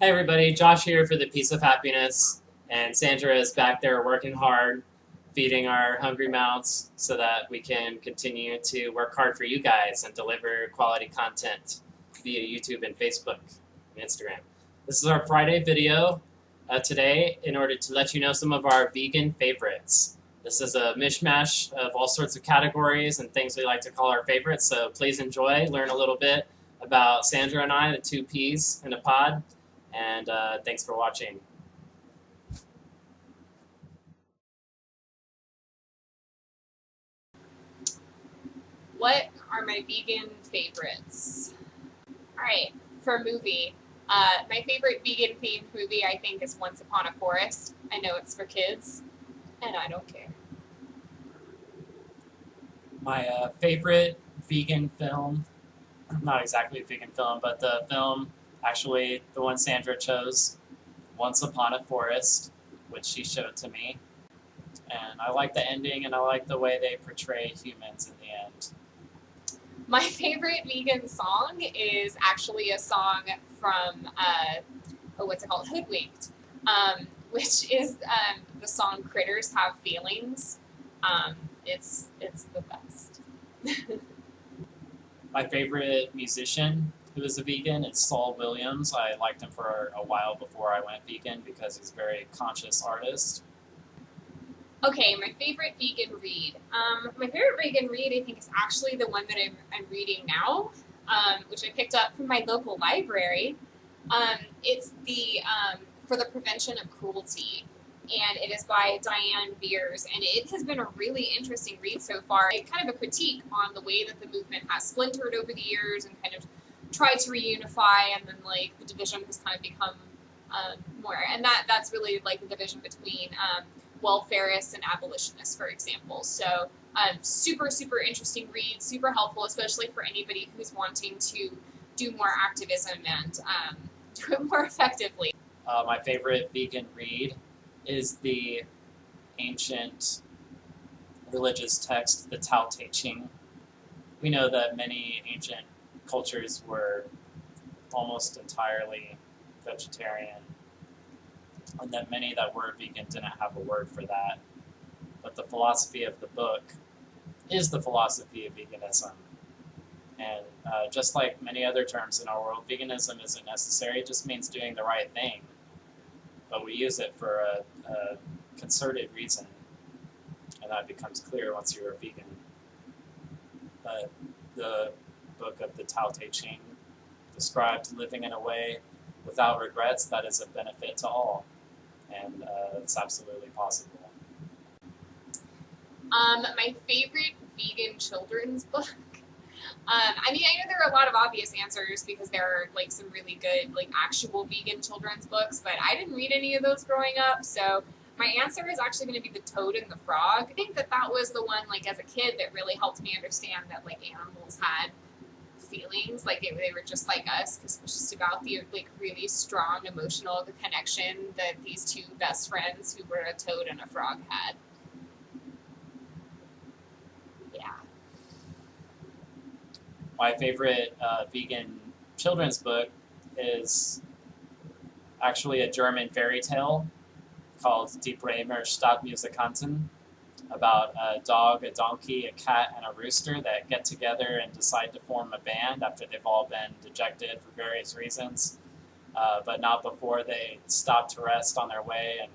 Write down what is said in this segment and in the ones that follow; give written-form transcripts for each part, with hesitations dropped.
Hey everybody, Josh here for the Piece of Happiness, and Sandra is back there working hard, feeding our hungry mouths so that we can continue to work hard for you guys and deliver quality content via YouTube and Facebook and Instagram. This is our Friday video today in order to let you know some of our vegan favorites. This is a mishmash of all sorts of categories and things we like to call our favorites, so please enjoy, learn a little bit about Sandra and I, the two peas in a pod. And thanks for watching. What are my vegan favorites? Alright, for a movie. My favorite vegan themed movie I think is Once Upon a Forest. I know it's for kids, and I don't care. My favorite vegan film, not exactly a vegan film, but the film, actually the one Sandra chose, Once Upon a Forest, which she showed to me. And I like the ending, and I like the way they portray humans in the end. My favorite vegan song is actually a song from, what's it called? Hoodwinked, which is the song Critters Have Feelings. It's the best. My favorite musician who is a vegan is Saul Williams. I liked him for a while before I went vegan because he's a very conscious artist. Okay, my favorite vegan read. My favorite vegan read, I think, is actually the one that I'm reading now, which I picked up from my local library. It's the For the Prevention of Cruelty, and it is by Diane Beers, and it has been a really interesting read so far. It's kind of a critique on the way that the movement has splintered over the years and kind of tried to reunify, and then like the division has kind of become more, and that's really like the division between welfarists and abolitionists, for example. So super interesting read, super helpful, especially for anybody who's wanting to do more activism and do it more effectively. My favorite vegan read is the ancient religious text, the Tao Te Ching. We know that many ancient cultures were almost entirely vegetarian, and that many that were vegan didn't have a word for that. But the philosophy of the book is the philosophy of veganism. And just like many other terms in our world, veganism isn't necessary, it just means doing the right thing. But we use it for a concerted reason, and that becomes clear once you're a vegan. But the book of the Tao Te Ching describes living in a way without regrets that is a benefit to all, and it's absolutely possible. My favorite vegan children's book. I mean, I know there are a lot of obvious answers because there are like some really good like actual vegan children's books, but I didn't read any of those growing up, so my answer is actually going to be The Toad and the Frog. I think that was the one, like, as a kid that really helped me understand that, like, animals had feelings, like, they were just like us, because it was just about the, like, really strong emotional connection that these two best friends who were a toad and a frog had. Yeah. My favorite vegan children's book is actually a German fairy tale called Die Bremer Stadtmusikanten, about a dog, a donkey, a cat, and a rooster that get together and decide to form a band after they've all been dejected for various reasons, but not before they stop to rest on their way and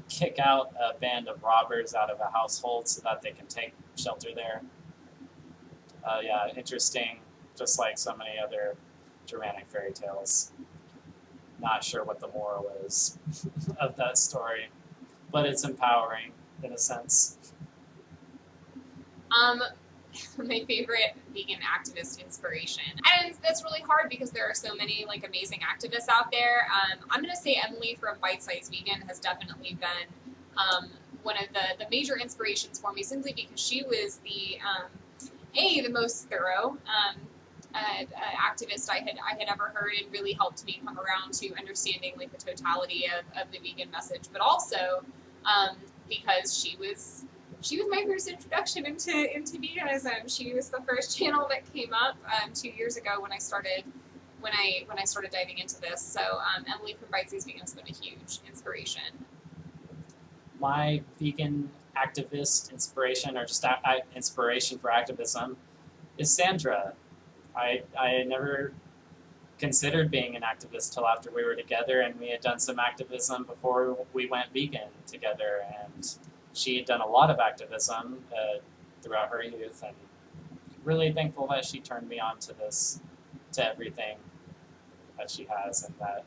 kick out a band of robbers out of a household so that they can take shelter there. Yeah, interesting, just like so many other Germanic fairy tales. Not sure what the moral is of that story, but it's empowering in a sense. My favorite vegan activist inspiration, and that's really hard because there are so many like amazing activists out there. I'm gonna say Emily from Bite Size Vegan has definitely been one of the major inspirations for me, simply because she was the most thorough activist I had ever heard, and really helped me come around to understanding like the totality of the vegan message, but also because she was my first introduction into veganism. She was the first channel that came up 2 years ago when I started when I started diving into this. So Emily from Bite Size Vegan has been a huge inspiration. My vegan activist inspiration, or just inspiration for activism, is Sandra. I had never considered being an activist till after we were together, and we had done some activism before we went vegan together, and she had done a lot of activism throughout her youth, and really thankful that she turned me on to this, to everything that she has, and that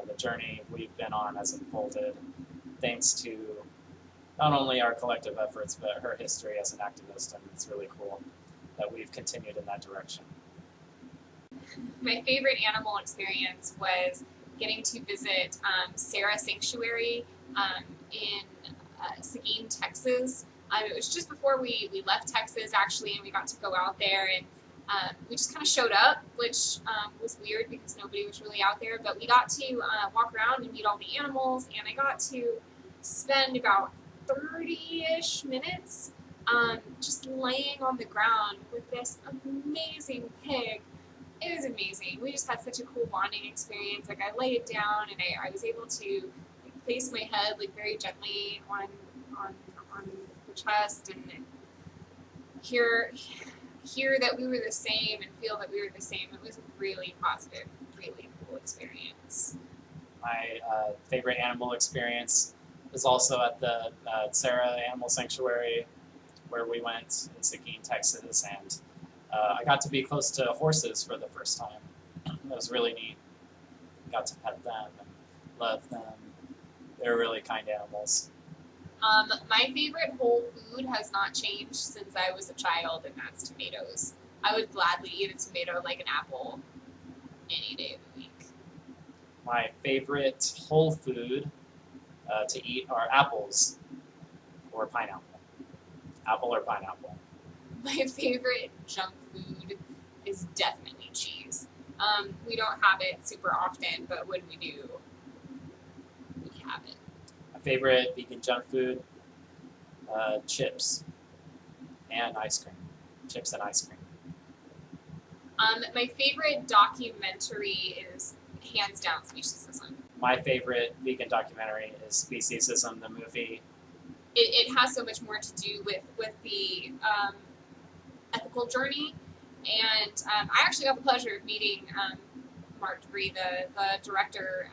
the journey we've been on has unfolded thanks to not only our collective efforts, but her history as an activist, and it's really cool that we've continued in that direction. My favorite animal experience was getting to visit Sarah Sanctuary in Seguin, Texas. It was just before we left Texas, actually, and we got to go out there, and we just kind of showed up, which was weird because nobody was really out there, but we got to walk around and meet all the animals, and I got to spend about 30-ish minutes just laying on the ground with this amazing pig. It was amazing. We just had such a cool bonding experience. Like, I laid down and I was able to place my head like very gently on the chest and hear that we were the same and feel that we were the same. It was a really positive, really cool experience. My favorite animal experience is also at the Sarah Animal Sanctuary, where we went in Seguin, Texas, and I got to be close to horses for the first time. It was really neat. Got to pet them and love them. They're really kind animals. My favorite whole food has not changed since I was a child, and that's tomatoes. I would gladly eat a tomato like an apple any day of the week. My favorite whole food to eat are apples or pineapple. Apple or pineapple. My favorite junk food is definitely cheese. We don't have it super often, but when we do, we have it. My favorite vegan junk food, chips and ice cream. Chips and ice cream. My favorite documentary is hands down Speciesism. My favorite vegan documentary is Speciesism, the movie. It has so much more to do with the ethical journey, and I actually got the pleasure of meeting Mark DeVries, the director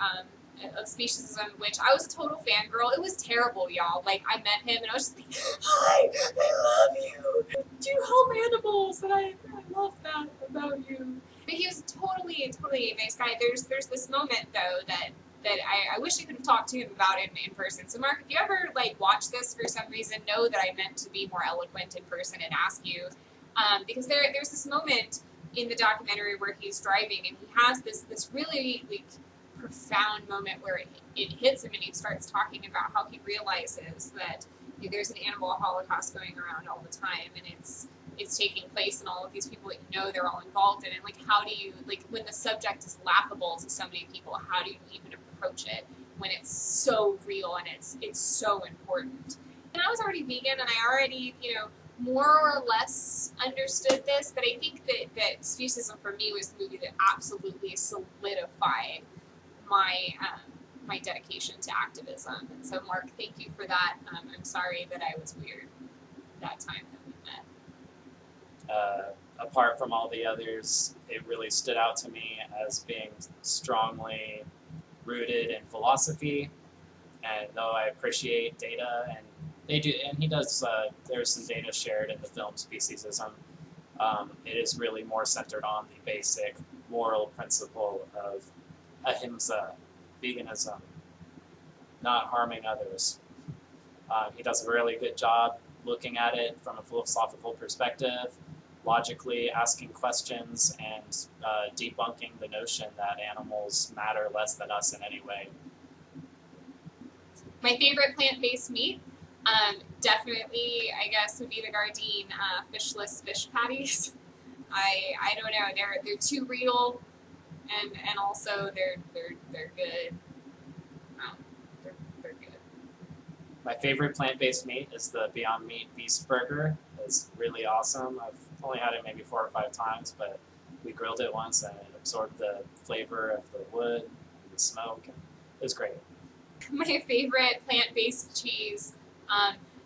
of Speciesism, which I was a total fangirl. It was terrible, y'all. Like, I met him and I was just like, hi, I love you. Do you help animals? And I love that about you. But he was totally a nice guy. There's this moment though that I wish I could have talked to him about it in person. So Mark, if you ever watch this for some reason, know that I meant to be more eloquent in person and ask you, because there's this moment in the documentary where he's driving and he has this really profound moment where it hits him and he starts talking about how he realizes that there's an animal holocaust going around all the time, and it's taking place, and all of these people that they're all involved in it. Like, how do you, when the subject is laughable to so many people, how do you even approach it when it's so real and it's so important? And I was already vegan, and I already, more or less understood this, but I think that Speciesism for me was the movie that absolutely solidified my dedication to activism. And so, Mark, thank you for that. I'm sorry that I was weird that time that we met. Apart from all the others, it really stood out to me as being strongly rooted in philosophy. And though I appreciate data, and he does, there's some data shared in the film Speciesism, it is really more centered on the basic moral principle of ahimsa, veganism, not harming others. He does a really good job looking at it from a philosophical perspective, logically asking questions, and debunking the notion that animals matter less than us in any way. My favorite plant-based meat, definitely, I guess, would be the Gardein fishless fish patties. I don't know, they're too real, and also they're good. They're good. My favorite plant-based meat is the Beyond Meat Beast Burger. It's really awesome. I've only had it maybe 4 or 5 times, but we grilled it once and it absorb the flavor of the wood and the smoke. And it was great. My favorite plant-based cheese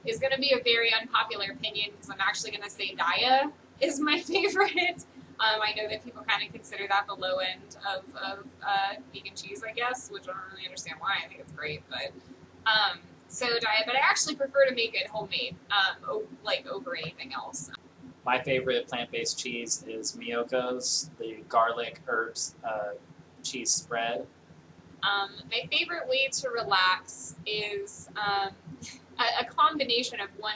is going to be a very unpopular opinion because I'm actually going to say Daya is my favorite. I know that people kind of consider that the low end of vegan cheese, I guess, which I don't really understand why. I think it's great, but so Daya. But I actually prefer to make it homemade, over anything else. My favorite plant-based cheese is Miyoko's, the garlic herbs cheese spread. My favorite way to relax is a combination of one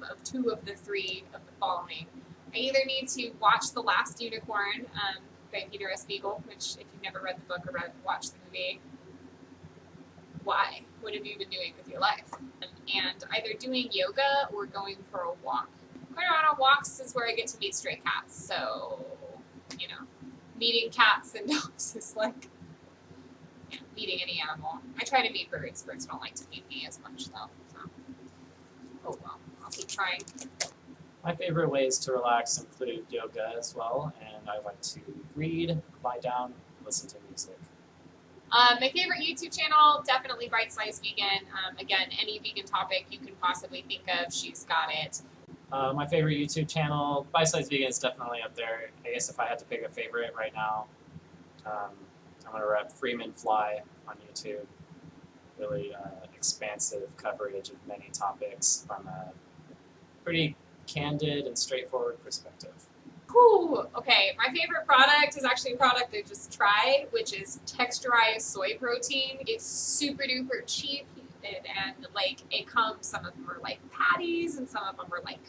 of two of the three of the following. I either need to watch The Last Unicorn by Peter S. Beagle, which if you've never read the book or watched the movie, why? What have you been doing with your life? And either doing yoga or going for a walk. Going around on walks is where I get to meet stray cats, so, meeting cats and dogs is like meeting any animal. I try to meet birds. Birds don't like to meet me as much, though. So. Oh well, I'll keep trying. My favorite ways to relax include yoga as well, and I like to read, lie down, listen to music. My favorite YouTube channel, definitely Bite Size Vegan. Again, any vegan topic you can possibly think of, she's got it. My favorite YouTube channel, Bite Size Vegan, is definitely up there. I guess if I had to pick a favorite right now, I'm going to rep Freeman Fly on YouTube. Really expansive coverage of many topics from a pretty candid and straightforward perspective. Whew. Okay, my favorite product is actually a product I just tried, which is texturized soy protein. It's super duper cheap, and it comes, some of them are like patties, and some of them are like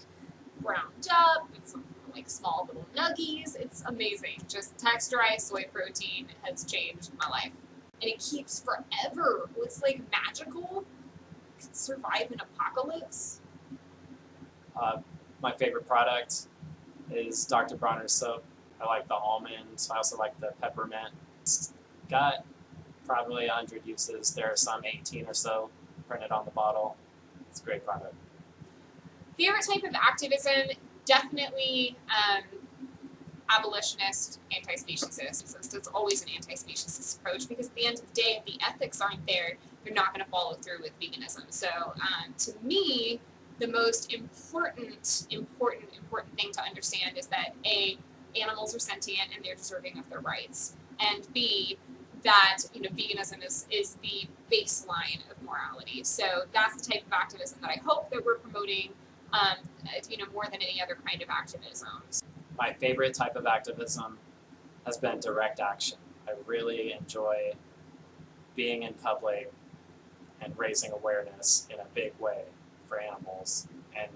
ground up, and some of them are like small little nuggies. It's amazing. Just texturized soy protein has changed my life. And it keeps forever. It's like magical. It can survive an apocalypse. My favorite product is Dr. Bronner's soap. I like the almond. I also like the peppermint. It's got probably 100 uses. There are some 18 or so printed on the bottle. It's a great product. Favorite type of activism? Definitely abolitionist, anti-speciesist. It's always an anti-speciesist approach because at the end of the day, if the ethics aren't there, you're not going to follow through with veganism. So to me, the most important thing to understand is that A, animals are sentient and they're deserving of their rights, and B, that veganism is the baseline of morality. So that's the type of activism that I hope that we're promoting, more than any other kind of activism. My favorite type of activism has been direct action. I really enjoy being in public and raising awareness in a big way for animals. And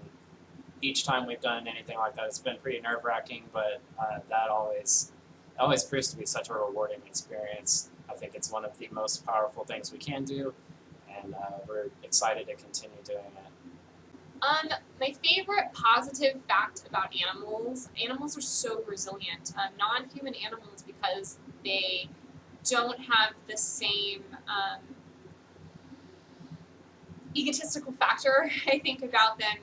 each time we've done anything like that, it's been pretty nerve-wracking, but that always proves to be such a rewarding experience. I think it's one of the most powerful things we can do, and we're excited to continue doing it. My favorite positive fact about animals are so resilient. Non-human animals, because they don't have the same egotistical factor, I think, about them.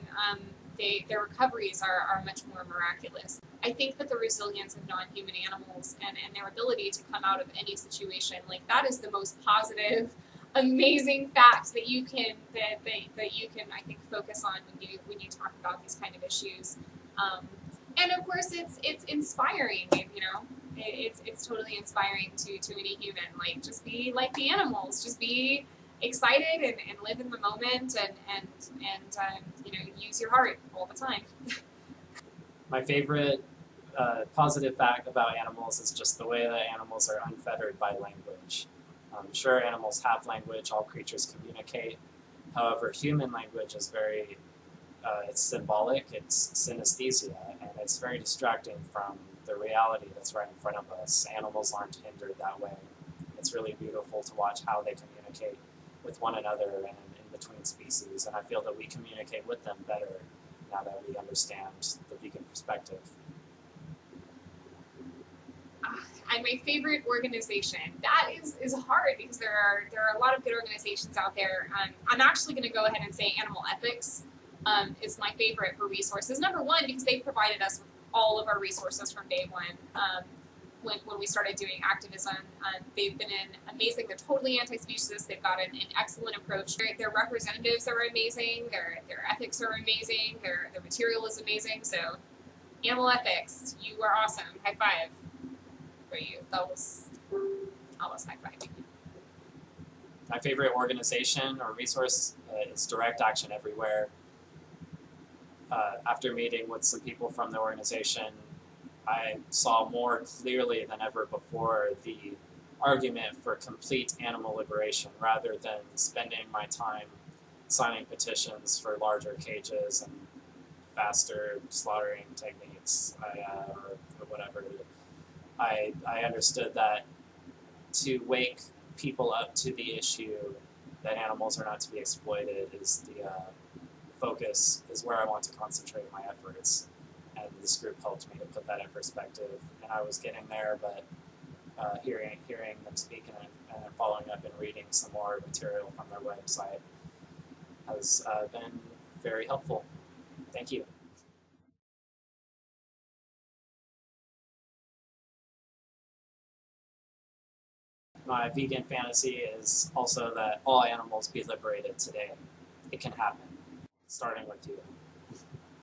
Their recoveries are much more miraculous. I think that the resilience of non-human animals and their ability to come out of any situation, that is the most positive, amazing fact that you can I think focus on when you talk about these kind of issues. And of course it's inspiring, it's totally inspiring to any human. Just be like the animals, just be excited and live in the moment and use your heart all the time. My favorite positive fact about animals is just the way that animals are unfettered by language. Sure, animals have language, all creatures communicate. However, human language is very, it's symbolic, it's synesthesia, and it's very distracting from the reality that's right in front of us. Animals aren't hindered that way. It's really beautiful to watch how they communicate with one another and in between species, and I feel that we communicate with them better now that we understand the vegan perspective. And my favorite organization, that is hard because there are a lot of good organizations out there. I'm actually going to go ahead and say Animal Ethics is my favorite for resources. Number one, because they provided us with all of our resources from day one. when we started doing activism. They've been amazing. They're totally anti-speciesist. They've got an excellent approach. Their representatives are amazing. Their ethics are amazing. Their material is amazing. So, animal ethics, you are awesome. High five for you. That was almost high five. My favorite organization or resource is Direct Action Everywhere. After meeting with some people from the organization, I saw more clearly than ever before the argument for complete animal liberation rather than spending my time signing petitions for larger cages and faster slaughtering techniques or whatever. I understood that to wake people up to the issue that animals are not to be exploited is the focus, is where I want to concentrate my efforts. And this group helped me to put that in perspective. And I was getting there, but hearing them speak and following up and reading some more material from their website has been very helpful. Thank you. My vegan fantasy is also that all animals be liberated today. It can happen, starting with you.